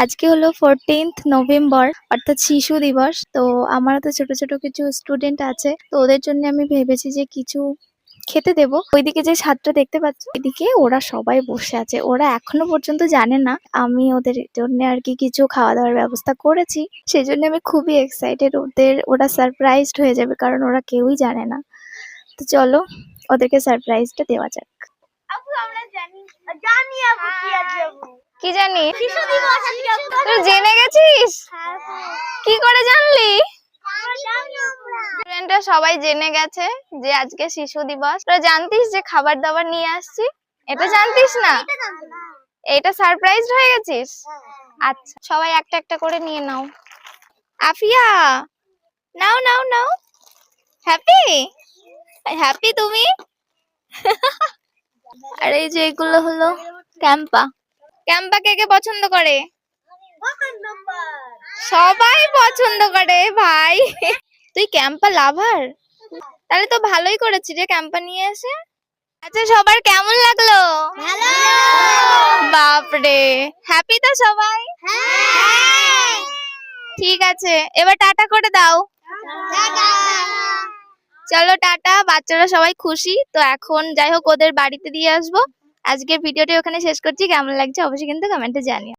আজকে হলো 14th November, অর্থাৎ শিশু দিবস। তো আমারও তো ছোট ছোট কিছু স্টুডেন্ট আছে, তো ওদের জন্য আমি ভেবেছি যে কিছু খেতে দেবো। ওইদিকে যে ছাদটা দেখতে পাচ্ছ, এদিকে ওরা সবাই বসে আছে। ওরা এখনো পর্যন্ত জানে না আমি ওদের জন্য আর কি কিছু খাওয়া দাওয়ার ব্যবস্থা করেছি। সেই জন্য আমি খুবই এক্সাইটেড। ওরা সারপ্রাইজড হয়ে যাবে, কারণ ওরা কেউই জানে না। তো চলো ওদেরকে সারপ্রাইজটা দেওয়া যাক। আপু আমরা জানি জানি আপু কি আছে আপু কি জানি? শিশু দিবস আজকে আপু। তুই জেনে গেছিস? কি করে জানলি? স্টুডেন্টরা সবাই জেনে গেছে যে আজকে শিশু দিবস। তোরা জানতিস যে খাবার দাবার নিয়ে আসছি? এটা জানতিস না? এটা সারপ্রাইজ হয়ে গেছিস? আচ্ছা, সবাই একটা একটা করে নিয়ে নাও। আফিয়া, নাও নাও নাও। হ্যাপি হ্যাপি তুমি? আর এই যে এগুলো হলো ক্যাম্পা। ক্যাম্পা কে কে পছন্দ করে? সবাই পছন্দ করে ভাই। তুই ক্যাম্পা লাভার? তাহলে তো ভালোই করেছি রে ক্যাম্পা নিয়ে এসে। আচ্ছা, সবার কেমন লাগলো? ভালো। বাপরে, হ্যাপি তো সবাই? ঠিক আছে, এবার টাটা করে দাও। চলো টাটা। বাচ্চারা সবাই খুশি তো। এখন যাই হোক, ওদের বাড়িতে দিয়ে আসবো। আজকের ভিডিওটি ওখানে শেষ করছি। কেমন লাগছে অবশ্যই কিন্তু কমেন্টে জানিও।